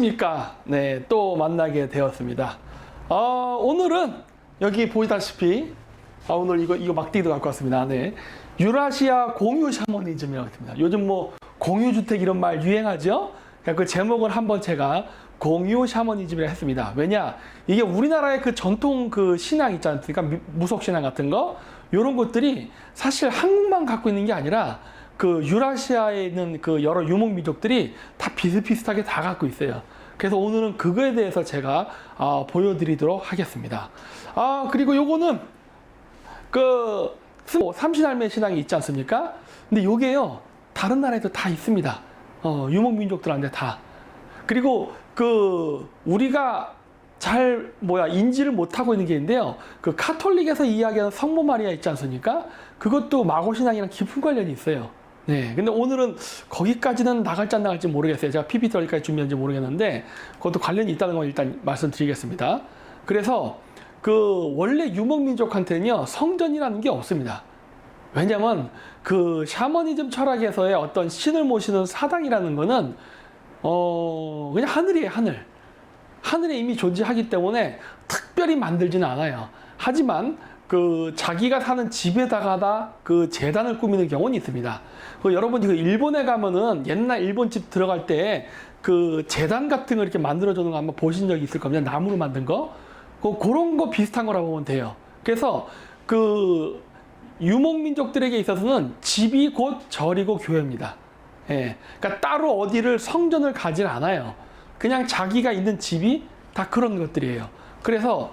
안녕하십니까. 네, 또 만나게 되었습니다. 오늘은 여기 보이다시피 오늘 이거 막대기도 갖고 왔습니다. 네, 유라시아 공유 샤머니즘이라고 있습니다. 요즘 뭐 공유주택 이런 말 유행하죠? 그 제목을 한번 제가 공유 샤머니즘이라 했습니다. 왜냐, 이게 우리나라의 그 전통 그 신앙 있지 않습니까? 무속 신앙 같은 거 이런 것들이 사실 한국만 갖고 있는 게 아니라 그 유라시아에 있는 그 여러 유목 민족들이 다 비슷비슷하게 다 갖고 있어요. 그래서 오늘은 그거에 대해서 제가 보여드리도록 하겠습니다. 그리고 요거는 그 삼신할매 신앙이 있지 않습니까? 근데 요게요, 다른 나라에도 다 있습니다. 유목 민족들한테 다. 그리고 그 우리가 잘 인지를 못하고 있는 게 있는데요. 그 카톨릭에서 이야기하는 성모 마리아 있지 않습니까? 그것도 마고 신앙이랑 깊은 관련이 있어요. 네, 근데 오늘은 거기까지는 나갈지 안 나갈지 모르겠어요. 제가 PPT 어디까지 준비한지 모르겠는데 그것도 관련이 있다는 걸 일단 말씀드리겠습니다. 그래서 그 원래 유목민족한테는요, 성전이라는 게 없습니다. 왜냐면 그 샤머니즘 철학에서의 어떤 신을 모시는 사당이라는 거는 그냥 하늘이에요, 하늘. 하늘에 이미 존재하기 때문에 특별히 만들지는 않아요. 하지만 그 자기가 사는 집에다가 그 제단을 꾸미는 경우는 있습니다. 여러분이 그 일본에 가면은 옛날 일본 집 들어갈 때 그 제단 같은 거 이렇게 만들어주는 거 한번 보신 적이 있을 겁니다. 나무로 만든 거. 그런 거 비슷한 거라고 보면 돼요. 그래서 그 유목민족들에게 있어서는 집이 곧 절이고 교회입니다. 예. 그러니까 따로 어디를 성전을 가진 않아요. 그냥 자기가 있는 집이 다 그런 것들이에요. 그래서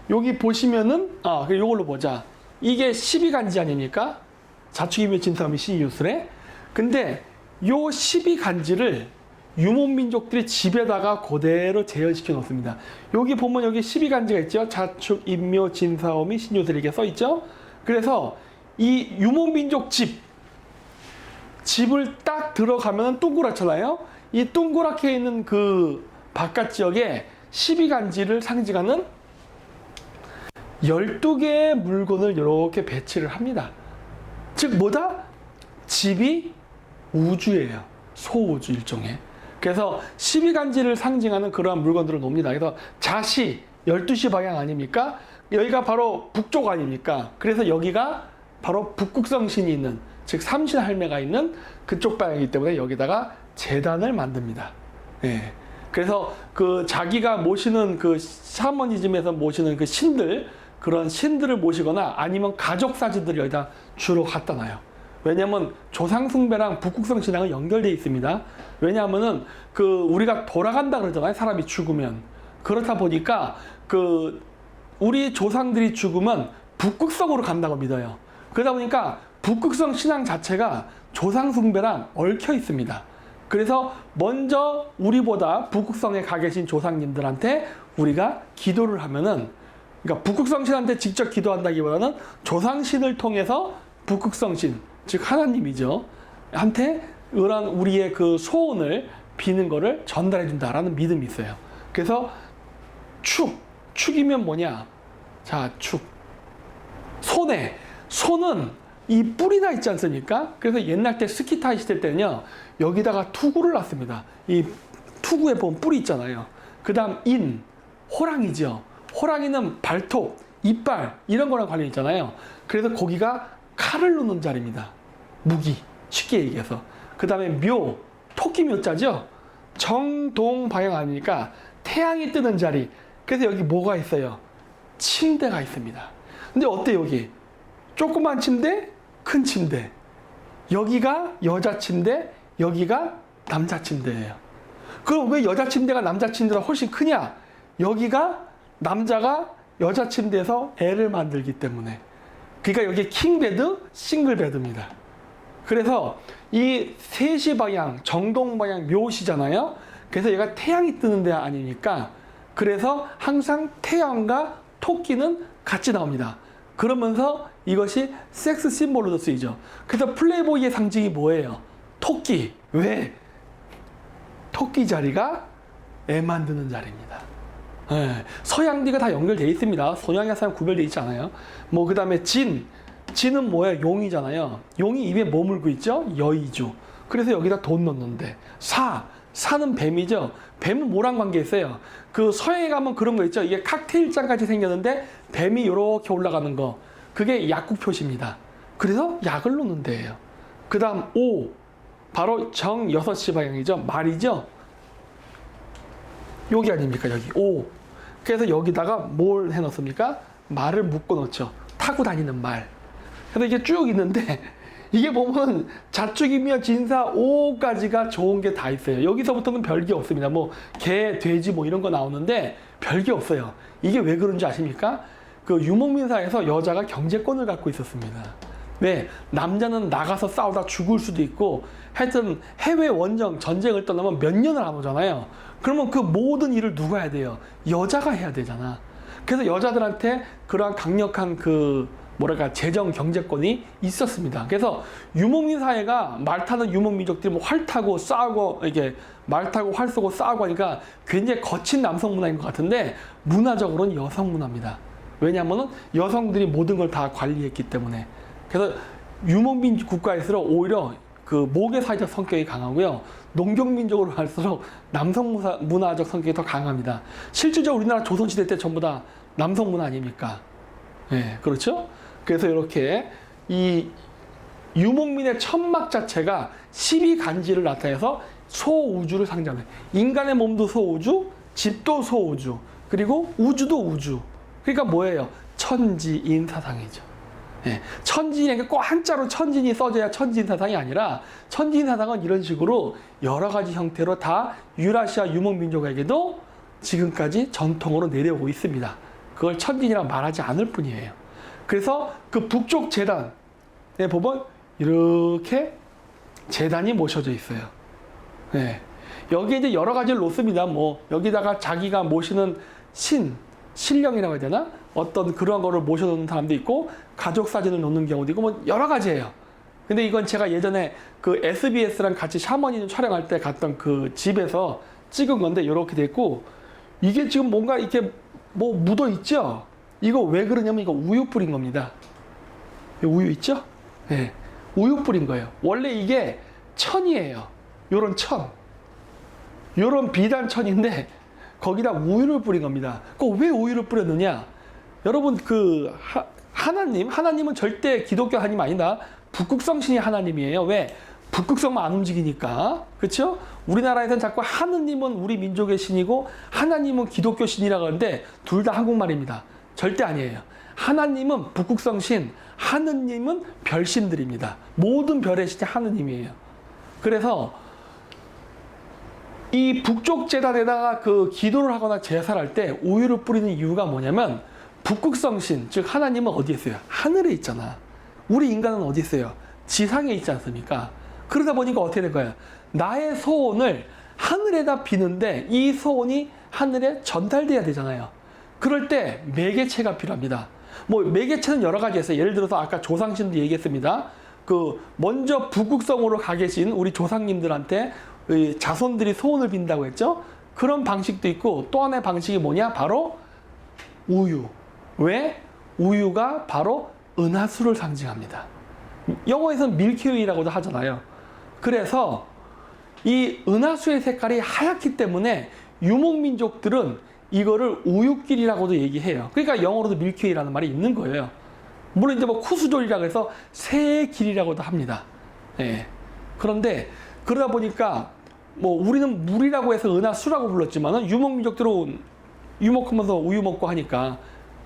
여기 보시면은 요걸로 보자. 이게 12간지 아닙니까? 자축이묘 진사오미 신유술에. 근데 요 12간지를 유목민족들이 집에다가 그대로 재현시켜 놓습니다. 여기 보면 여기 12간지가 있죠. 자축인묘 진사오미 신유술 이렇게 써 있죠. 그래서 이 유목민족 집을 딱 들어가면 동그랗잖아요. 이 동그랗게 있는 그 바깥 지역에 12간지를 상징하는 12개의 물건을 이렇게 배치를 합니다. 즉 뭐다? 집이 우주예요. 소우주 일종의. 그래서 12간지를 상징하는 그러한 물건들을 놓습니다. 그래서 자시 12시 방향 아닙니까? 여기가 바로 북쪽 아닙니까? 그래서 여기가 바로 북극성신이 있는, 즉 삼신할매가 있는 그쪽 방향이기 때문에 여기다가 제단을 만듭니다. 예. 그래서 그 자기가 모시는 그 샤머니즘에서 모시는 그 신들, 그런 신들을 모시거나 아니면 가족 사진들을 여기다 주로 갖다 놔요. 왜냐하면 조상숭배랑 북극성 신앙은 연결되어 있습니다. 왜냐하면은 그 우리가 돌아간다 그러잖아요. 사람이 죽으면. 그렇다 보니까 그 우리 조상들이 죽으면 북극성으로 간다고 믿어요. 그러다 보니까 북극성 신앙 자체가 조상숭배랑 얽혀 있습니다. 그래서 먼저 우리보다 북극성에 가 계신 조상님들한테 우리가 기도를 하면은, 그러니까 북극성신한테 직접 기도한다기보다는 조상신을 통해서 북극성신, 즉 하나님이죠, 한테 그런 우리의 그 소원을 비는 거를 전달해 준다라는 믿음이 있어요. 그래서 축이면 뭐냐? 자, 소는 이 뿔이나 있지 않습니까? 그래서 옛날 때 스키 타실 때는요, 여기다가 투구를 놨습니다. 이 투구에 보면 뿔이 있잖아요. 그 다음 호랑이죠. 호랑이는 발톱, 이빨 이런 거랑 관련이 있잖아요. 그래서 거기가 칼을 놓는 자리입니다. 무기, 쉽게 얘기해서. 그 다음에 토끼 묘자죠. 정동 방향 아니니까 태양이 뜨는 자리. 그래서 여기 뭐가 있어요? 침대가 있습니다. 근데 어때 여기? 조그만 침대, 큰 침대. 여기가 여자 침대, 여기가 남자 침대예요. 그럼 왜 여자 침대가 남자 침대보다 훨씬 크냐? 여기가 남자가 여자 침대에서 애를 만들기 때문에. 그러니까 여기 킹베드, 싱글베드입니다. 그래서 이 3시 방향, 정동 방향 묘시잖아요. 그래서 얘가 태양이 뜨는 데 아니니까, 그래서 항상 태양과 토끼는 같이 나옵니다. 그러면서 이것이 섹스 심볼로도 쓰이죠. 그래서 플레이보이의 상징이 뭐예요? 토끼. 왜? 토끼 자리가 애 만드는 자리입니다. 네. 서양디가 다 연결되어 있습니다. 동양에서는 구별되어 있지 않아요. 그 다음에 진은 뭐예요? 용이잖아요. 용이 입에 뭐 물고 있죠? 여의주. 그래서 여기다 돈 넣는데. 사는 뱀이죠. 뱀은 뭐랑 관계 있어요? 그 서해에 가면 그런 거 있죠. 이게 칵테일잔 같이 생겼는데 뱀이 이렇게 올라가는 거. 그게 약국 표시입니다. 그래서 약을 놓는 데예요. 그 다음 오, 바로 정 6시 방향이죠. 말이죠. 여기 아닙니까? 여기 오. 그래서 여기다가 뭘 해놓습니까? 말을 묶어 놓죠. 타고 다니는 말. 그래서 이게 쭉 있는데 이게 보면 자축이며 진사 오까지가 좋은 게 다 있어요. 여기서부터는 별게 없습니다. 뭐 개, 돼지 뭐 이런 거 나오는데 별게 없어요. 이게 왜 그런지 아십니까? 그 유목민사에서 여자가 경제권을 갖고 있었습니다. 왜? 남자는 나가서 싸우다 죽을 수도 있고 하여튼 해외 원정 전쟁을 떠나면 몇 년을 안 오잖아요. 그러면 그 모든 일을 누가 해야 돼요? 여자가 해야 되잖아. 그래서 여자들한테 그러한 강력한 그 뭐랄까 재정 경제권이 있었습니다. 그래서 유목민 사회가 말 타는 유목민족들이 뭐 활 타고 싸우고 이게 말 타고 활 쏘고 싸우고 하니까 굉장히 거친 남성 문화인 것 같은데 문화적으로는 여성 문화입니다. 왜냐하면 여성들이 모든 걸 다 관리했기 때문에. 그래서 유목민 국가일수록 오히려 그 모계사회적 성격이 강하고요. 농경민족으로 갈수록 남성 문화적 성격이 더 강합니다. 실질적으로 우리나라 조선시대 때 전부 다 남성 문화 아닙니까? 예, 그렇죠? 그래서 이렇게 이 유목민의 천막 자체가 12간지를 나타내서 소우주를 상징합니다. 인간의 몸도 소우주, 집도 소우주, 그리고 우주도 우주. 그러니까 뭐예요? 천지인사상이죠. 예, 천지인에게 꼭 한자로 천진이 써져야 천지인사상이 아니라 천지인사상은 이런 식으로 여러 가지 형태로 다 유라시아 유목민족에게도 지금까지 전통으로 내려오고 있습니다. 그걸 천진이라고 말하지 않을 뿐이에요. 그래서 그 북쪽 제단에 보면 이렇게 제단이 모셔져 있어요. 네. 여기에 이제 여러 가지를 놓습니다. 뭐 여기다가 자기가 모시는 신령이라고 해야 되나? 어떤 그런 거를 모셔놓는 사람도 있고 가족 사진을 놓는 경우도 있고 뭐 여러 가지예요. 근데 이건 제가 예전에 그 SBS랑 같이 샤머니즘 촬영할 때 갔던 그 집에서 찍은 건데 이렇게 됐고 이게 지금 뭔가 이렇게 뭐 묻어 있죠? 이거 왜 그러냐면 이거 우유 뿌린 겁니다. 우유 있죠? 네. 우유 뿌린 거예요. 원래 이게 천이에요. 요런 천. 요런 비단 천인데 거기다 우유를 뿌린 겁니다. 왜 우유를 뿌렸느냐? 여러분 그 하나님은 절대 기독교 하나님 아니다. 북극성신이 하나님이에요. 왜? 북극성만 안 움직이니까. 그렇죠? 우리나라에서는 자꾸 하느님은 우리 민족의 신이고 하나님은 기독교 신이라고 하는데 둘 다 한국말입니다. 절대 아니에요. 하나님은 북극성 신, 하느님은 별신들입니다. 모든 별의 신이 하느님이에요. 그래서 이 북쪽 제단에다가 그 기도를 하거나 제사를 할 때 우유를 뿌리는 이유가 뭐냐면 북극성 신, 즉 하나님은 어디에 있어요? 하늘에 있잖아. 우리 인간은 어디 있어요? 지상에 있지 않습니까? 그러다 보니까 어떻게 된 거예요? 나의 소원을 하늘에다 비는데 이 소원이 하늘에 전달돼야 되잖아요. 그럴 때 매개체가 필요합니다. 뭐 매개체는 여러 가지 있어요. 예를 들어서 아까 조상신도 얘기했습니다. 그 먼저 북극성으로 가 계신 우리 조상님들한테 자손들이 소원을 빈다고 했죠. 그런 방식도 있고 또 하나의 방식이 뭐냐? 바로 우유. 왜? 우유가 바로 은하수를 상징합니다. 영어에서는 밀키웨이라고도 하잖아요. 그래서 이 은하수의 색깔이 하얗기 때문에 유목민족들은 이거를 우유길이라고도 얘기해요. 그러니까 영어로도 밀키웨이라는 말이 있는 거예요. 물론 이제 뭐 쿠수졸이라고 해서 새의 길이라고도 합니다. 예. 그런데 그러다 보니까 뭐 우리는 물이라고 해서 은하수라고 불렀지만은 유목민족들은 유목하면서 우유 먹고 하니까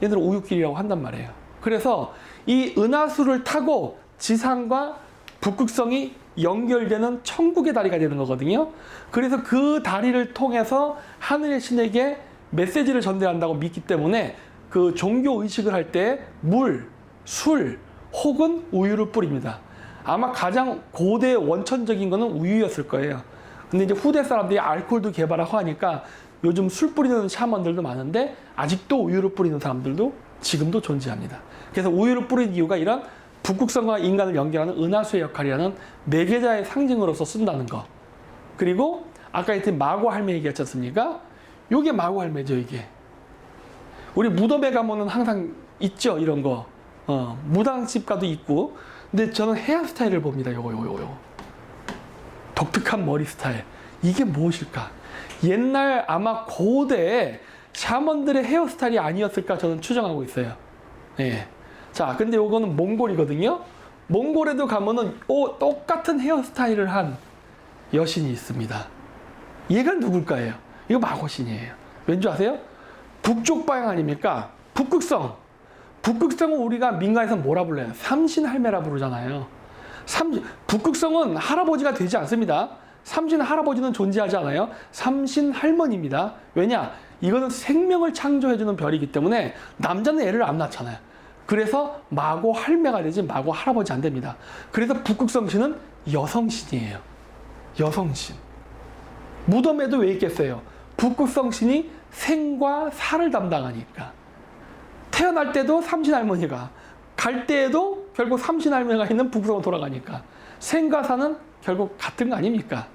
얘들은 우유길이라고 한단 말이에요. 그래서 이 은하수를 타고 지상과 북극성이 연결되는 천국의 다리가 되는 거거든요. 그래서 그 다리를 통해서 하늘의 신에게 메시지를 전달한다고 믿기 때문에 그 종교 의식을 할 때 물, 술 혹은 우유를 뿌립니다. 아마 가장 고대 원천적인 거는 우유였을 거예요. 근데 이제 후대 사람들이 알코올도 개발하고 하니까 요즘 술 뿌리는 샤먼들도 많은데 아직도 우유를 뿌리는 사람들도 지금도 존재합니다. 그래서 우유를 뿌린 이유가 이런 북극성과 인간을 연결하는 은하수의 역할이라는 매개자의 상징으로서 쓴다는 거. 그리고 아까 했던 마고 할매 얘기했지 않습니까? 요게 마고 할매죠, 이게. 우리 무덤에 가면은 항상 있죠, 이런 거. 무당집 가도 있고. 근데 저는 헤어스타일을 봅니다, 요거. 독특한 머리 스타일. 이게 무엇일까? 옛날 아마 고대 샤먼들의 헤어스타일이 아니었을까 저는 추정하고 있어요. 예. 자, 근데 요거는 몽골이거든요. 몽골에도 가면은 똑같은 헤어스타일을 한 여신이 있습니다. 얘가 누굴까요? 이거 마고신이에요. 왠지 아세요? 북쪽 방향 아닙니까? 북극성. 북극성은 우리가 민가에서 뭐라 불러요? 삼신할매라 부르잖아요. 북극성은 할아버지가 되지 않습니다. 삼신 할아버지는 존재하지 않아요. 삼신 할머니입니다. 왜냐? 이거는 생명을 창조해주는 별이기 때문에 남자는 애를 안 낳잖아요. 그래서 마고 할매가 되지 마고 할아버지 안 됩니다. 그래서 북극성신은 여성신이에요. 여성신. 무덤에도 왜 있겠어요? 북극성신이 생과 사를 담당하니까. 태어날 때도 삼신할머니가, 갈 때에도 결국 삼신할머니가 있는 북극성으로 돌아가니까 생과 사는 결국 같은 거 아닙니까?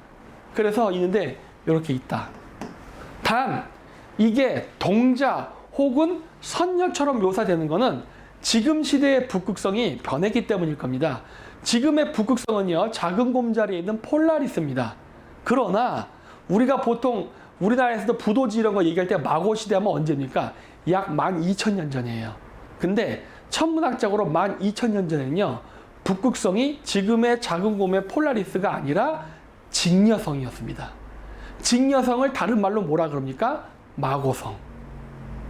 그래서 있는데 이렇게 있다. 단 이게 동자 혹은 선녀처럼 묘사되는 거는 지금 시대의 북극성이 변했기 때문일 겁니다. 지금의 북극성은요, 작은 곰자리에 있는 폴라리스입니다. 그러나 우리가 보통 우리나라에서도 부도지 이런 거 얘기할 때 마고 시대 하면 언제입니까? 약 12,000년 전이에요. 근데 천문학적으로 12,000년 전에는요, 북극성이 지금의 작은 곰의 폴라리스가 아니라 직녀성이었습니다. 직녀성을 다른 말로 뭐라 그럽니까? 마고성.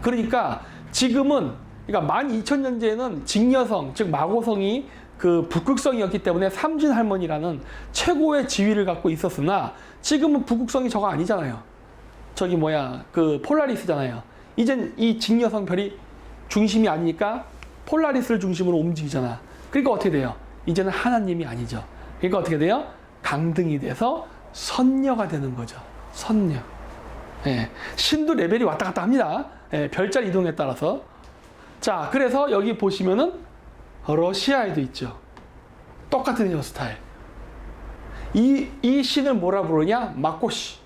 그러니까 지금은, 그러니까 12,000년 전에는 직녀성, 즉 마고성이 그 북극성이었기 때문에 삼신할머니라는 최고의 지위를 갖고 있었으나 지금은 북극성이 저거 아니잖아요. 저기 그 폴라리스잖아요. 이젠 이 직녀성 별이 중심이 아니니까 폴라리스를 중심으로 움직이잖아. 그러니까 어떻게 돼요? 이제는 하나님이 아니죠. 그러니까 어떻게 돼요? 강등이 돼서 선녀가 되는 거죠. 선녀. 예. 신도 레벨이 왔다 갔다 합니다. 예. 별자리 이동에 따라서. 자, 그래서 여기 보시면은 러시아에도 있죠. 똑같은 헤어스타일. 이 신을 뭐라 부르냐? 마꼬시.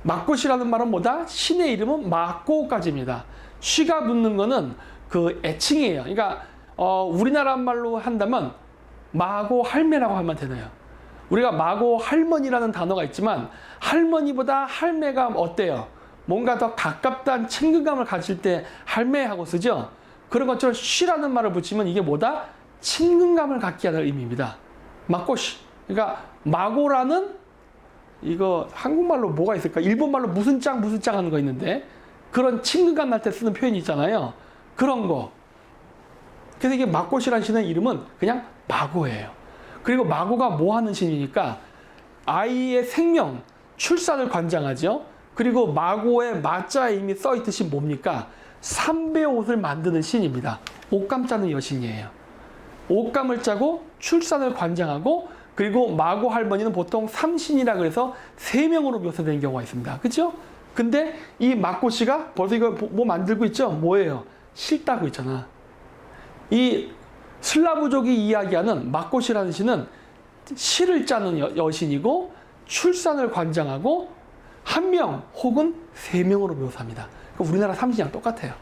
마꼬시라는 말은 뭐다? 신의 이름은 마꼬까지입니다. 쉬가 붙는 거는 그 애칭이에요. 그러니까 우리나라 말로 한다면 마고 할매라고 하면 되나요? 우리가 마고 할머니라는 단어가 있지만 할머니보다 할매가 어때요? 뭔가 더 가깝다는 친근감을 가질 때 할매하고 쓰죠. 그런 것처럼 쉬라는 말을 붙이면 이게 뭐다? 친근감을 갖게 하는 의미입니다. 마꼬시. 그러니까 마고라는, 이거 한국말로 뭐가 있을까? 일본말로 무슨 짱 하는 거 있는데 그런 친근감 날 때 쓰는 표현이 있잖아요. 그런 거. 그래서 이게 마꼬시라는 신의 이름은 그냥 마고예요. 그리고 마고가 뭐 하는 신이니까 아이의 생명, 출산을 관장하죠. 그리고 마고의 마자에 이미 써있듯이 뭡니까? 삼배 옷을 만드는 신입니다. 옷감 짜는 여신이에요. 옷감을 짜고 출산을 관장하고, 그리고 마고 할머니는 보통 삼신이라 그래서 3명으로 묘사되는 경우가 있습니다. 그렇죠? 근데 이 마꼬씨가 벌써 이거 뭐 만들고 있죠? 뭐예요? 실 따고 있잖아. 이 슬라브족이 이야기하는 마꼬씨라는 신은 실을 짜는 여신이고 출산을 관장하고 1명 혹은 3명으로 묘사합니다. 그러니까 우리나라 삼신이랑 똑같아요.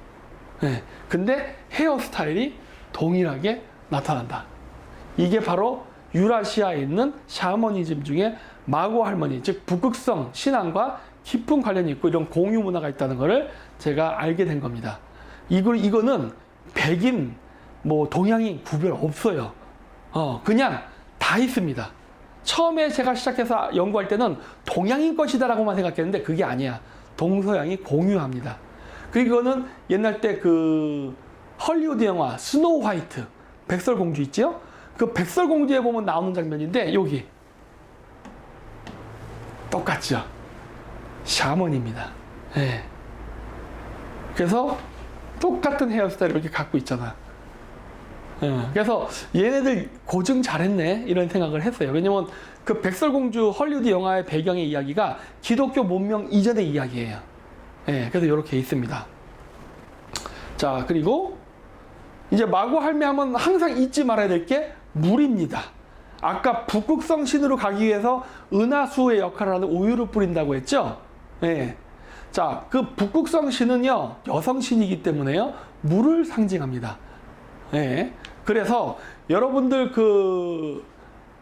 네. 근데 헤어스타일이 동일하게 나타난다. 이게 바로 유라시아에 있는 샤머니즘 중에 마고 할머니, 즉 북극성 신앙과 깊은 관련이 있고 이런 공유 문화가 있다는 것을 제가 알게 된 겁니다. 이거는 백인, 동양인 구별 없어요. 그냥 다 있습니다. 처음에 제가 시작해서 연구할 때는 동양인 것이다라고만 생각했는데 그게 아니야. 동서양이 공유합니다. 그리고 이거는 옛날 때 그 헐리우드 영화 스노우 화이트, 백설공주 있죠? 그 백설공주에 보면 나오는 장면인데 여기 똑같죠? 샤먼입니다. 네. 그래서 똑같은 헤어스타일을 이렇게 갖고 있잖아. 그래서 얘네들 고증 잘했네 이런 생각을 했어요. 왜냐면 그 백설공주 헐리우드 영화의 배경의 이야기가 기독교 문명 이전의 이야기예요. 그래서 이렇게 있습니다. 자, 그리고 이제 마고 할매 하면 항상 잊지 말아야 될 게 물입니다. 아까 북극성 신으로 가기 위해서 은하수의 역할을 하는 우유를 뿌린다고 했죠. 자, 그 북극성 신은요 여성 신이기 때문에요 물을 상징합니다. 그래서 여러분들 그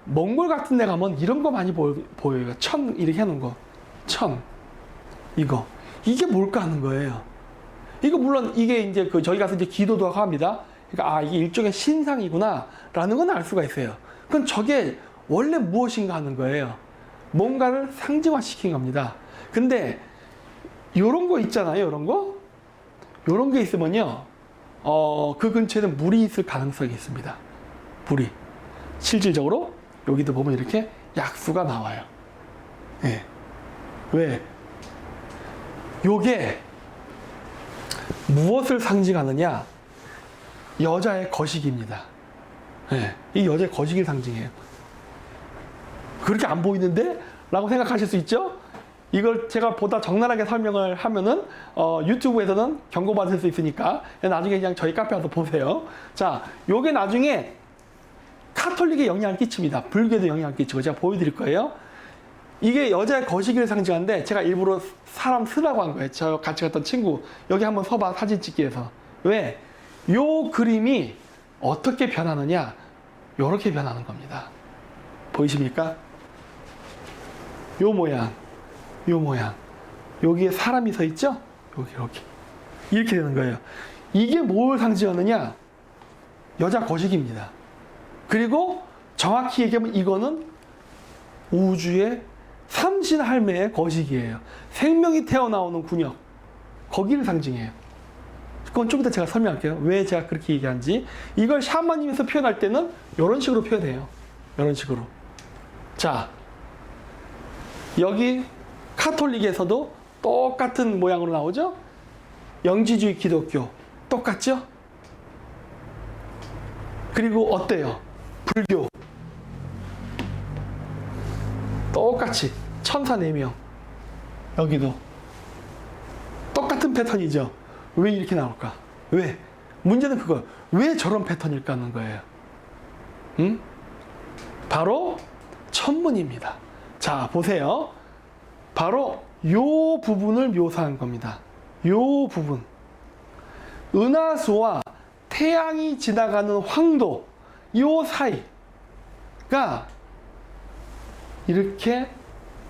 몽골 같은 데 가면 이런 거 많이 보여요. 천 이렇게 해놓은 거. 천. 이게 뭘까 하는 거예요. 이거 물론 이게 이제 저희 가서 이제 기도도 하고 합니다. 그러니까 이게 일종의 신상이구나 라는 건 알 수가 있어요. 그럼 저게 원래 무엇인가 하는 거예요. 뭔가를 상징화시킨 겁니다. 근데 요런 거 있잖아요. 요런 게 있으면요. 그 근처에는 물이 있을 가능성이 있습니다. 물이. 실질적으로 여기도 보면 이렇게 약수가 나와요. 예. 왜? 요게 무엇을 상징하느냐? 여자의 거식입니다. 예. 이 여자의 거식을 상징해요. 그렇게 안 보이는데? 라고 생각하실 수 있죠? 이걸 제가 보다 적나라하게 설명을 하면은 유튜브에서는 경고받을 수 있으니까 나중에 그냥 저희 카페 와서 보세요. 자, 요게 나중에 카톨릭에 영향을 끼칩니다. 불교에도 영향을 끼치고 제가 보여드릴 거예요. 이게 여자의 거시기를 상징하는데 제가 일부러 사람 쓰라고 한 거예요. 저 같이 갔던 친구 여기 한번 서봐 사진 찍기 위해서. 왜? 요 그림이 어떻게 변하느냐? 요렇게 변하는 겁니다. 보이십니까? 요 모양. 여기에 사람이 서 있죠? 여기 이렇게 되는 거예요. 이게 뭘 상징하느냐? 여자 거식입니다. 그리고 정확히 얘기하면 이거는 우주의 삼신할매의 거식이에요. 생명이 태어나오는 군역. 거기를 상징해요. 그건 좀 이따 제가 설명할게요. 왜 제가 그렇게 얘기하는지. 이걸 샤머님에서 표현할 때는 이런 식으로 표현해요. 이런 식으로. 자, 여기 카톨릭에서도 똑같은 모양으로 나오죠? 영지주의 기독교. 똑같죠? 그리고 어때요? 불교. 똑같이 천사 4명. 여기도 똑같은 패턴이죠. 왜 이렇게 나올까? 왜? 문제는 그거. 왜 저런 패턴일까 하는 거예요. 응? 바로 천문입니다. 자, 보세요. 바로 요 부분을 묘사한 겁니다. 요 부분. 은하수와 태양이 지나가는 황도, 요 사이가 이렇게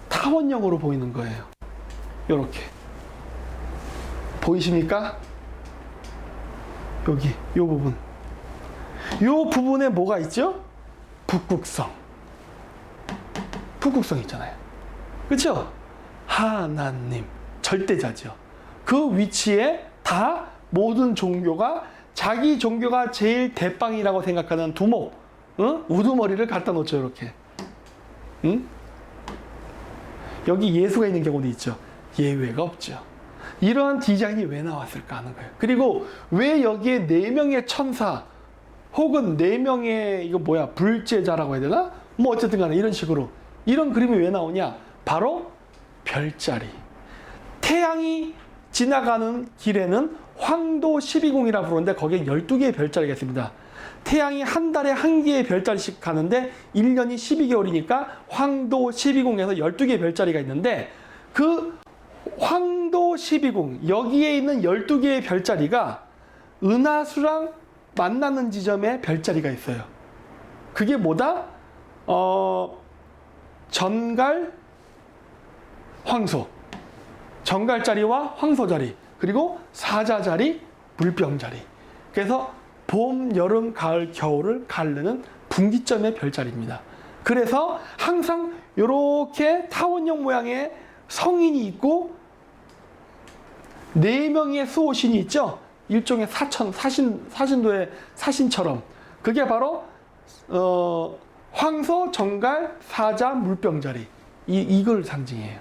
타원형으로 보이는 거예요. 요렇게. 보이십니까? 여기, 요 부분. 요 부분에 뭐가 있죠? 북극성. 북극성 있잖아요. 그렇죠? 하나님. 절대자죠. 그 위치에 다 모든 종교가 자기 종교가 제일 대빵이라고 생각하는 두목, 우두머리를 갖다 놓죠. 이렇게. 응? 여기 예수가 있는 경우도 있죠. 예외가 없죠. 이러한 디자인이 왜 나왔을까 하는 거예요. 그리고 왜 여기에 4명의 천사 혹은 4명의 불제자라고 해야 되나? 뭐 어쨌든 간에 이런 식으로 이런 그림이 왜 나오냐? 바로 별자리. 태양이 지나가는 길에는 황도 12궁이라고 부르는데 거기에 12개의 별자리가 있습니다. 태양이 한 달에 1개의 별자리씩 가는데 1년이 12개월이니까 황도 12궁에서 12개의 별자리가 있는데 그 황도 12궁 여기에 있는 12개의 별자리가 은하수랑 만나는 지점에 별자리가 있어요. 그게 뭐다? 전갈, 황소. 전갈자리와 황소자리. 그리고 사자자리, 물병자리. 그래서 봄, 여름, 가을, 겨울을 가르는 분기점의 별자리입니다. 그래서 항상 이렇게 타원형 모양의 성인이 있고 4명의 수호신이 있죠. 일종의 사신도의 사신처럼. 그게 바로 황소, 정갈, 사자, 물병자리. 이걸 상징해요.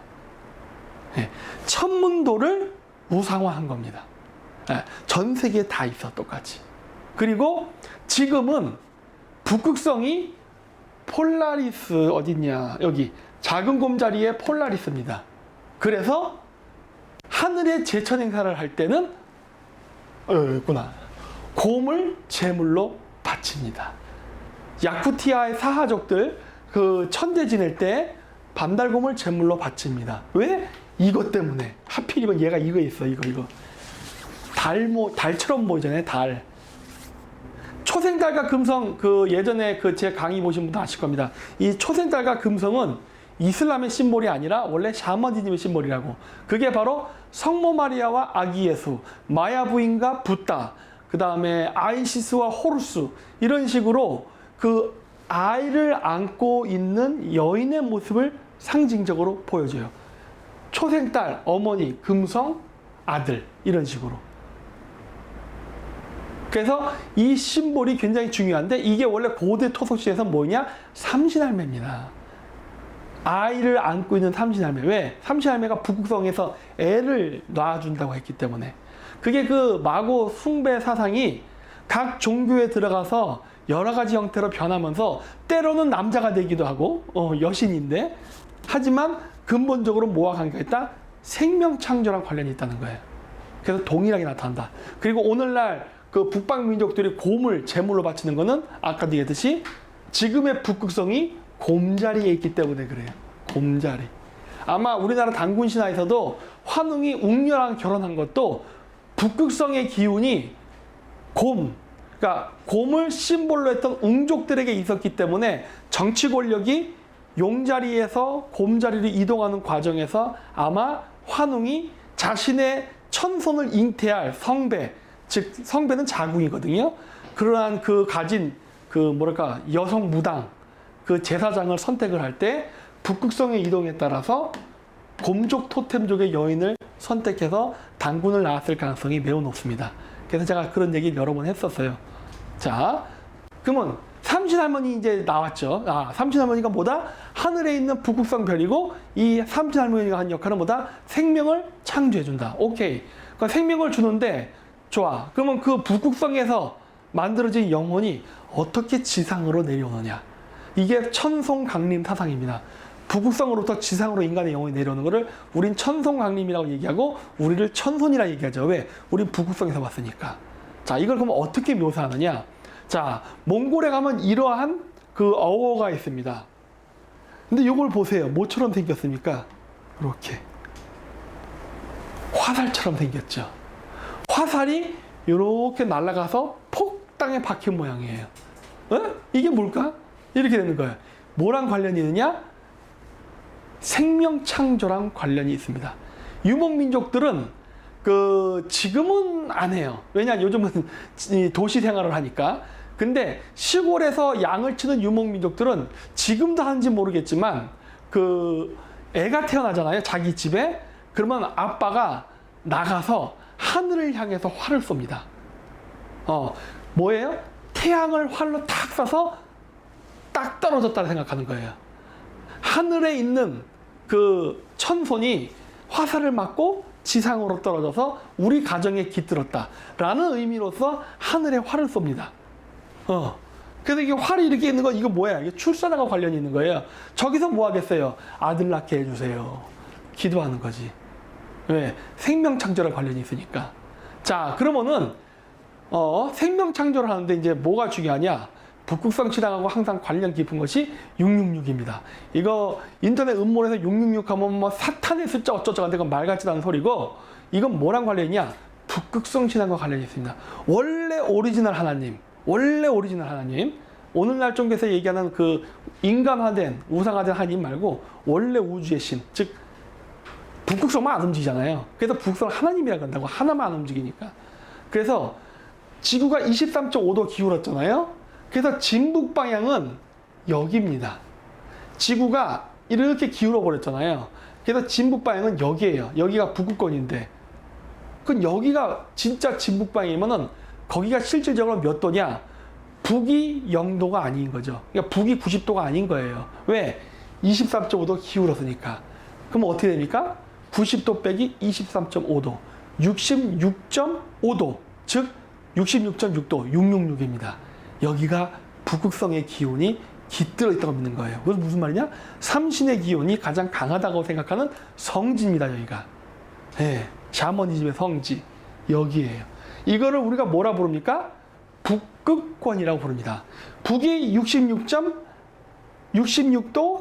네. 천문도를 우상화한 겁니다. 네. 전 세계에 다 있어 똑같이. 그리고 지금은 북극성이 폴라리스 어딨냐 여기 작은 곰자리의 폴라리스입니다. 그래서 하늘의 제천 행사를 할 때는 있구나. 곰을 제물로 바칩니다. 야쿠티아의 사하족들 그 천대 지낼 때 밤달곰을 제물로 바칩니다. 왜? 이것 때문에. 하필이면 얘가 이거 있어. 이거. 달처럼 보이잖아요. 달. 초생달과 금성 예전에 제 강의 보신 분도 아실 겁니다. 이 초생달과 금성은 이슬람의 심볼이 아니라 원래 샤머니즘의 심볼이라고. 그게 바로 성모 마리아와 아기 예수, 마야 부인과 붓다, 그 다음에 아이시스와 호루스, 이런 식으로 그 아이를 안고 있는 여인의 모습을 상징적으로 보여줘요. 초생딸, 어머니, 금성, 아들, 이런 식으로. 그래서 이 심볼이 굉장히 중요한데, 이게 원래 고대 토속시에서 뭐냐? 삼신할매입니다. 아이를 안고 있는 삼신할매. 왜? 삼신할매가 북극성에서 애를 낳아준다고 했기 때문에. 그게 그 마고 숭배 사상이 각 종교에 들어가서 여러 가지 형태로 변하면서 때로는 남자가 되기도 하고 여신인데, 하지만 근본적으로 뭐와 관계가 있다? 생명 창조랑 관련이 있다는 거예요. 그래서 동일하게 나타난다. 그리고 오늘날 그 북방 민족들이 곰을 제물로 바치는 거는 아까도 얘기했듯이 지금의 북극성이 곰자리에 있기 때문에 그래요. 곰자리. 아마 우리나라 단군 신화에서도 환웅이 웅녀랑 결혼한 것도 북극성의 기운이 그러니까 곰을 심볼로 했던 웅족들에게 있었기 때문에 정치 권력이 용자리에서 곰자리로 이동하는 과정에서 아마 환웅이 자신의 천손을 잉태할 성배, 즉 성배는 자궁이거든요. 그러한 그 가진 그 뭐랄까 여성 무당 그 제사장을 선택을 할 때 북극성의 이동에 따라서 곰족 토템족의 여인을 선택해서 단군을 낳았을 가능성이 매우 높습니다. 그래서 제가 그런 얘기를 여러 번 했었어요. 자, 그러면 삼신할머니 이제 나왔죠. 삼신할머니가 뭐다? 하늘에 있는 북극성 별이고, 이 삼신할머니가 한 역할은 뭐다? 생명을 창조해준다. 오케이. 그러니까 생명을 주는데, 좋아. 그러면 그 북극성에서 만들어진 영혼이 어떻게 지상으로 내려오느냐. 이게 천송강림 사상입니다. 북극성으로부터 지상으로 인간의 영혼이 내려오는 것을 우린 천송강림이라고 얘기하고, 우리를 천손이라 얘기하죠. 왜? 우린 북극성에서 왔으니까. 자, 이걸 그럼 어떻게 묘사하느냐? 자, 몽골에 가면 이러한 그 어워가 있습니다. 근데 이걸 보세요. 뭐처럼 생겼습니까? 이렇게. 화살처럼 생겼죠. 화살이 이렇게 날아가서 폭 땅에 박힌 모양이에요. 이게 뭘까? 이렇게 되는 거예요. 뭐랑 관련이 있느냐? 생명 창조랑 관련이 있습니다. 유목민족들은 지금은 안 해요. 왜냐, 요즘은 도시 생활을 하니까. 근데 시골에서 양을 치는 유목민족들은 지금도 하는지 모르겠지만, 애가 태어나잖아요. 자기 집에. 그러면 아빠가 나가서 하늘을 향해서 활을 쏩니다. 뭐예요? 태양을 활로 탁 쏴서 딱 떨어졌다고 생각하는 거예요. 하늘에 있는 그 천손이 화살을 맞고 지상으로 떨어져서 우리 가정에 깃들었다라는 의미로서 하늘에 활을 쏩니다. 그래서 이게 활이 이렇게 있는 거, 이거 뭐야? 이게 출산과 관련이 있는 거예요. 저기서 뭐 하겠어요? 아들 낳게 해주세요. 기도하는 거지. 왜? 생명 창조랑 관련이 있으니까. 자, 그러면은 생명 창조를 하는데 이제 뭐가 중요하냐? 북극성 신앙하고 항상 관련 깊은 것이 666입니다. 이거 인터넷 음모에서 666 하면 뭐 사탄의 숫자 어쩌저쩌고 하는데 그건 말 같지도 않은 소리고, 이건 뭐랑 관련이냐? 북극성 신앙과 관련이 있습니다. 원래 오리지널 하나님, 오늘날 종교에서 얘기하는 그 인간화된, 우상화된 하나님 말고 원래 우주의 신, 즉 북극성만 안 움직이잖아요. 그래서 북극성 하나님이라고 한다고. 하나만 안 움직이니까. 그래서 지구가 23.5도 기울었잖아요. 그래서 진북 방향은 여기입니다. 지구가 이렇게 기울어 버렸잖아요. 그래서 진북 방향은 여기예요. 여기가 북극권인데, 그럼 여기가 진짜 진북 방향이면은 거기가 실질적으로 몇 도냐? 북이 0도가 아닌 거죠. 그러니까 북이 90도가 아닌 거예요. 왜? 23.5도 기울었으니까. 그럼 어떻게 됩니까? 90도 빼기 23.5도, 66.5도, 즉 66.6도, 666입니다. 여기가 북극성의 기온이 깃들어 있다고 믿는 거예요. 그건 무슨 말이냐? 삼신의 기온이 가장 강하다고 생각하는 성지입니다, 여기가. 네, 샤머니즘의 성지, 여기에요. 이거를 우리가 뭐라 부릅니까? 북극권이라고 부릅니다. 북이 66도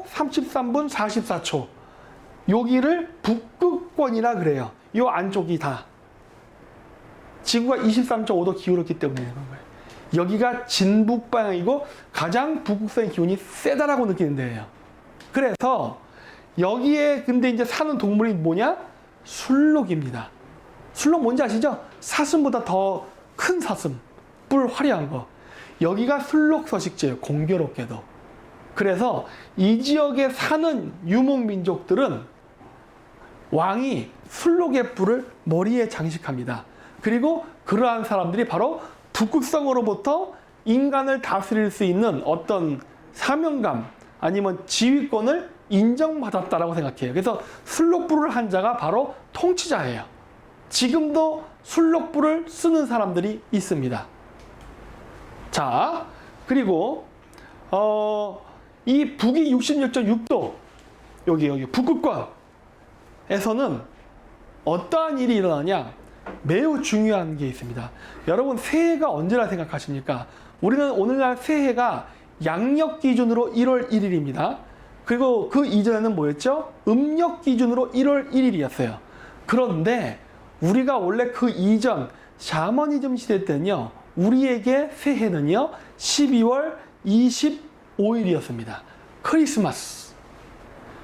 33분 44초. 여기를 북극권이라 그래요. 이 안쪽이 다. 지구가 23.5도 기울었기 때문에 그런 거예요. 여기가 진북 방향이고 가장 북극성의 기온이 세다라고 느끼는 데예요. 그래서 여기에 근데 이제 사는 동물이 뭐냐? 술록입니다. 술록 뭔지 아시죠? 사슴보다 더 큰 사슴, 뿔 화려한 거. 여기가 술록 서식지예요. 공교롭게도. 그래서 이 지역에 사는 유목민족들은 왕이 술록의 뿔을 머리에 장식합니다. 그리고 그러한 사람들이 바로 북극성으로부터 인간을 다스릴 수 있는 어떤 사명감 아니면 지휘권을 인정받았다라고 생각해요. 그래서 술록뿔을 한 자가 바로 통치자예요. 지금도 술록뿔을 쓰는 사람들이 있습니다. 자, 그리고 이 북위 66.6도 여기 북극권에서는 어떠한 일이 일어나냐? 매우 중요한 게 있습니다. 여러분, 새해가 언제라 생각하십니까? 우리는 오늘날 새해가 양력 기준으로 1월 1일입니다. 그리고 그 이전에는 뭐였죠? 음력 기준으로 1월 1일이었어요. 그런데 우리가 원래 그 이전 샤머니즘 시대 때는요, 우리에게 새해는요 12월 25일이었습니다. 크리스마스.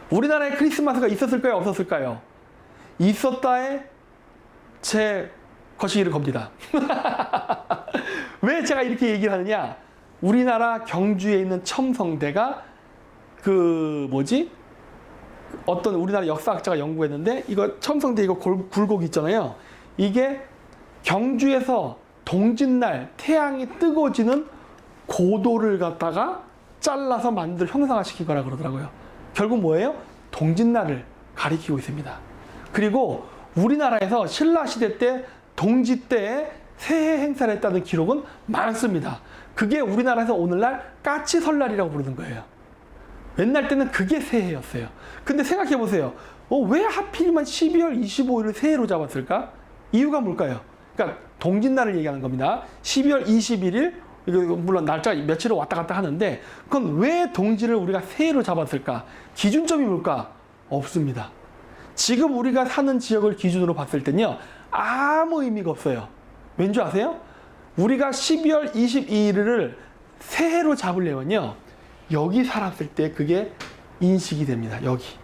우리나라에 크리스마스가 있었을까요? 없었을까요? 있었다에 제 거시기를 겁니다. 왜 제가 이렇게 얘기를 하느냐? 우리나라 경주에 있는 첨성대가 어떤 우리나라 역사학자가 연구했는데, 이거 첨성대 이거 굴곡 있잖아요. 이게 경주에서 동짓날 태양이 뜨거워지는 고도를 갖다가 잘라서 형상화시킨 거라 그러더라고요. 결국 뭐예요? 동짓날을 가리키고 있습니다. 그리고 우리나라에서 신라시대 때 동지 때에 새해 행사를 했다는 기록은 많습니다. 그게 우리나라에서 오늘날 까치 설날이라고 부르는 거예요. 옛날 때는 그게 새해였어요. 근데 생각해 보세요. 왜 하필이면 12월 25일을 새해로 잡았을까? 이유가 뭘까요? 그러니까 동짓날을 얘기하는 겁니다. 12월 21일, 물론 날짜 며칠을 왔다 갔다 하는데, 그건 왜 동지를 우리가 새해로 잡았을까? 기준점이 뭘까? 없습니다. 지금 우리가 사는 지역을 기준으로 봤을 때는요, 아무 의미가 없어요. 왠지 아세요? 우리가 12월 22일을 새해로 잡으려면요, 여기 살았을 때 그게 인식이 됩니다. 여기.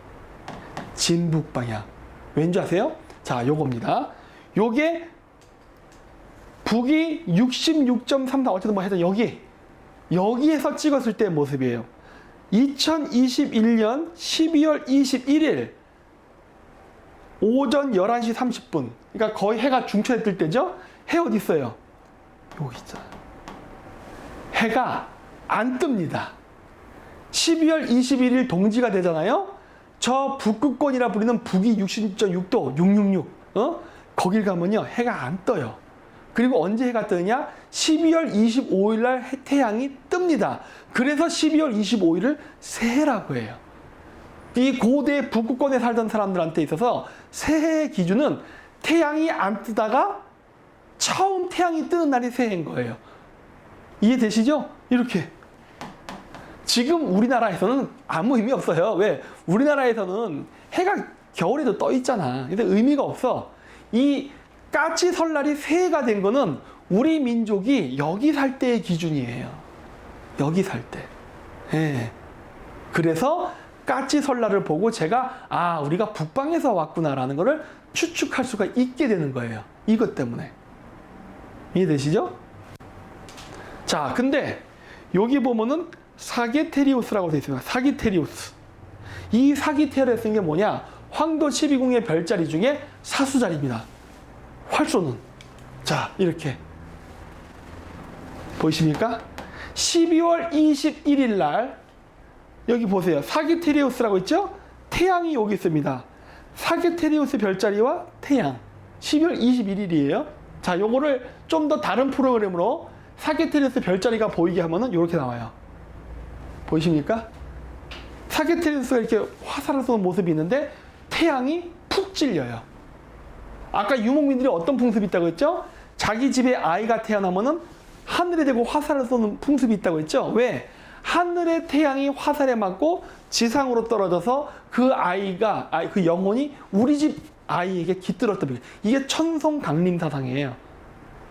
진북 방향. 왠지 아세요? 자, 요겁니다. 요게 북위 66.34, 어쨌든 뭐 해도 여기에서 찍었을 때의 모습이에요. 2021년 12월 21일 오전 11시 30분. 그러니까 거의 해가 중천에 뜰 때죠? 해 어디 있어요? 여기 있잖아요. 해가 안 뜹니다. 12월 21일 동지가 되잖아요? 저 북극권이라 부르는 북위 66.6도, 666, 거길 가면요, 해가 안 떠요. 그리고 언제 해가 뜨느냐? 12월 25일 날 태양이 뜹니다. 그래서 12월 25일을 새해라고 해요. 이 고대 북극권에 살던 사람들한테 있어서 새해의 기준은 태양이 안 뜨다가 처음 태양이 뜨는 날이 새해인 거예요. 이해되시죠? 이렇게. 지금 우리나라에서는 아무 의미 없어요. 왜? 우리나라에서는 해가 겨울에도 떠 있잖아. 근데 의미가 없어. 이 까치 설날이 새해가 된 거는 우리 민족이 여기 살 때의 기준이에요. 여기 살 때. 예. 그래서 까치 설날을 보고 제가 우리가 북방에서 왔구나라는 거를 추측할 수가 있게 되는 거예요. 이것 때문에. 이해되시죠? 자, 근데 여기 보면은 사기테리우스라고 되어 있습니다. 사기테리우스. 이 사기테리우스는 게 뭐냐? 황도 12궁의 별자리 중에 사수자리입니다. 활쏘는. 자, 이렇게. 보이십니까? 12월 21일 날, 여기 보세요. 사기테리우스라고 있죠? 태양이 여기 있습니다. 사기테리우스 별자리와 태양. 12월 21일이에요. 자, 요거를 좀 더 다른 프로그램으로 사기테리우스 별자리가 보이게 하면은 이렇게 나와요. 보이십니까? 사기테리우스가 이렇게 화살을 쏘는 모습이 있는데 태양이 푹 찔려요. 아까 유목민들이 어떤 풍습이 있다고 했죠? 자기 집에 아이가 태어나면은 하늘에 대고 화살을 쏘는 풍습이 있다고 했죠? 왜? 하늘의 태양이 화살에 맞고 지상으로 떨어져서 그 아이가, 그 영혼이 우리 집 아이에게 깃들었던, 이게 천송강림사상이에요.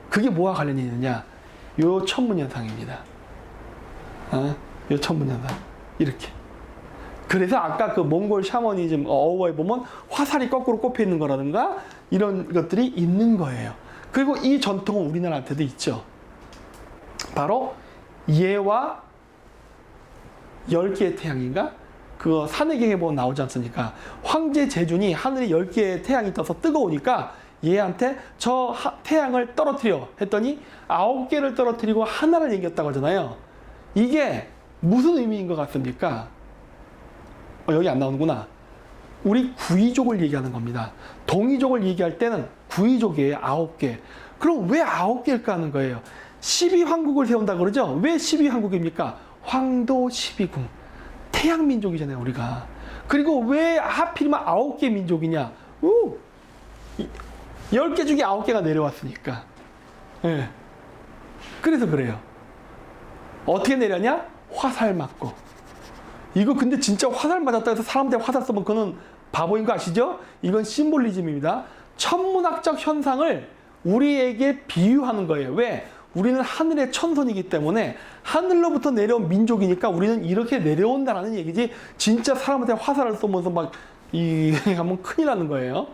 그게 뭐와 관련이 있느냐? 요 천문현상입니다. 요 천문현상. 이렇게. 그래서 아까 그 몽골 샤머니즘 어워에 보면 화살이 거꾸로 꼽혀 있는 거라든가 이런 것들이 있는 거예요. 그리고 이 전통은 우리나라한테도 있죠. 바로 예와 10개의 태양인가? 그거 산해경에 보면 나오지 않습니까? 황제 제준이 하늘에 10개의 태양이 떠서 뜨거우니까 얘한테 저 태양을 떨어뜨려 했더니 9개를 떨어뜨리고 하나를 이겼다고 하잖아요. 이게 무슨 의미인 것 같습니까? 여기 안 나오는구나. 우리 구이족을 얘기하는 겁니다. 동이족을 얘기할 때는 구이족이에요. 9개. 그럼 왜 9개일까 하는 거예요. 12황국을 세운다 그러죠? 왜 12황국입니까? 황도 12궁. 태양민족이잖아요, 우리가. 그리고 왜 하필이면 9개 민족이냐? 10개 중에 9개가 내려왔으니까. 네. 그래서 그래요. 어떻게 내렸냐? 화살 맞고. 이거 근데 진짜 화살 맞았다 해서 사람한테 화살 쏘면 그거는 바보인 거 아시죠? 이건 심볼리즘입니다. 천문학적 현상을 우리에게 비유하는 거예요. 왜? 우리는 하늘의 천선이기 때문에 하늘로부터 내려온 민족이니까 우리는 이렇게 내려온다라는 얘기지 진짜 사람한테 화살을 쏘면서 막 하면 큰일 나는 거예요.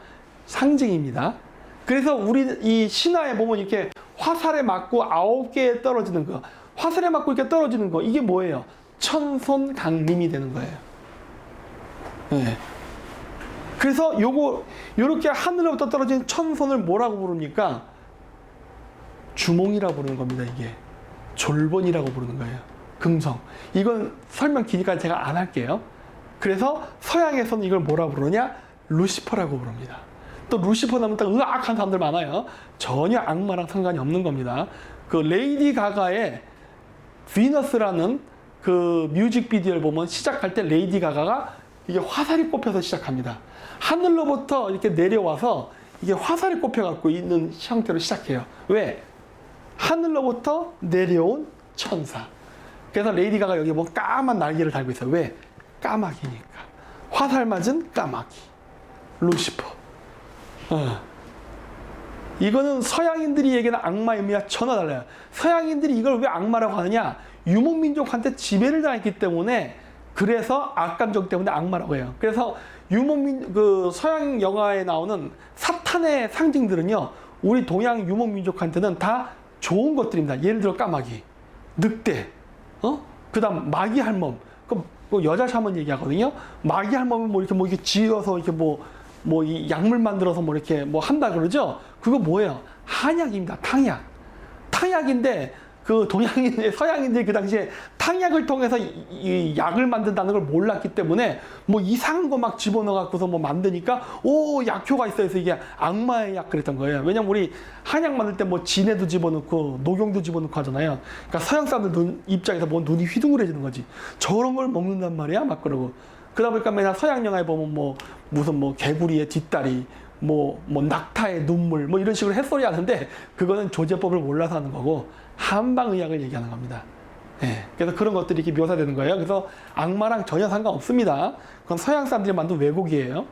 상징입니다. 그래서 우리 이 신화에 보면 이렇게 화살에 맞고 9개에 떨어지는 거, 화살에 맞고 이렇게 떨어지는 거, 이게 뭐예요? 천손 강림이 되는 거예요. 네. 그래서 요렇게 하늘로부터 떨어진 천손을 뭐라고 부릅니까? 주몽이라고 부르는 겁니다, 이게. 졸본이라고 부르는 거예요. 금성. 이건 설명 기니까 제가 안 할게요. 그래서 서양에서는 이걸 뭐라고 부르냐? 루시퍼라고 부릅니다. 또 루시퍼 나면 딱 으악한 사람들 많아요. 전혀 악마랑 상관이 없는 겁니다. 그 레이디 가가의 비너스라는 그 뮤직비디오를 보면 시작할 때 레이디 가가가 이게 화살이 꼽혀서 시작합니다. 하늘로부터 이렇게 내려와서 이게 화살이 꼽혀갖고 있는 형태로 시작해요. 왜? 하늘로부터 내려온 천사. 그래서 레이디 가가 여기 뭐 까만 날개를 달고 있어요. 왜? 까마귀니까. 화살 맞은 까마귀. 루시퍼. 이거는 서양인들이 얘기하는 악마 의미와 전혀 달라요. 서양인들이 이걸 왜 악마라고 하느냐? 유목민족한테 지배를 당했기 때문에, 그래서 악감정 때문에 악마라고 해요. 그래서 서양 영화에 나오는 사탄의 상징들은요, 우리 동양 유목민족한테는 다 좋은 것들입니다. 예를 들어 까마귀, 늑대, 그 다음 마귀 할멈. 그 여자 샤먼 얘기하거든요. 마귀 할멈은 뭐 이렇게 지어서 이렇게 이 약물 만들어서 뭐 이렇게 뭐 한다 그러죠? 그거 뭐예요? 한약입니다. 탕약. 탕약인데, 그 서양인들이 그 당시에 탕약을 통해서 이 약을 만든다는 걸 몰랐기 때문에 뭐 이상한 거 막 집어넣어갖고서 뭐 만드니까, 약효가 있어 해서 이게 악마의 약 그랬던 거예요. 왜냐면 우리 한약 만들 때 뭐 진해도 집어넣고 녹용도 집어넣고 하잖아요. 그러니까 서양 사람들 입장에서 뭐 눈이 휘둥그레지는 거지. 저런 걸 먹는단 말이야? 막 그러고. 그러다 보니까 맨날 서양 영화에 보면 무슨 개구리의 뒷다리, 낙타의 눈물, 이런 식으로 햇소리 하는데, 그거는 조제법을 몰라서 하는 거고, 한방의학을 얘기하는 겁니다. 예, 그래서 그런 것들이 이렇게 묘사되는 거예요. 그래서 악마랑 전혀 상관없습니다. 그건 서양 사람들이 만든 왜곡이에요.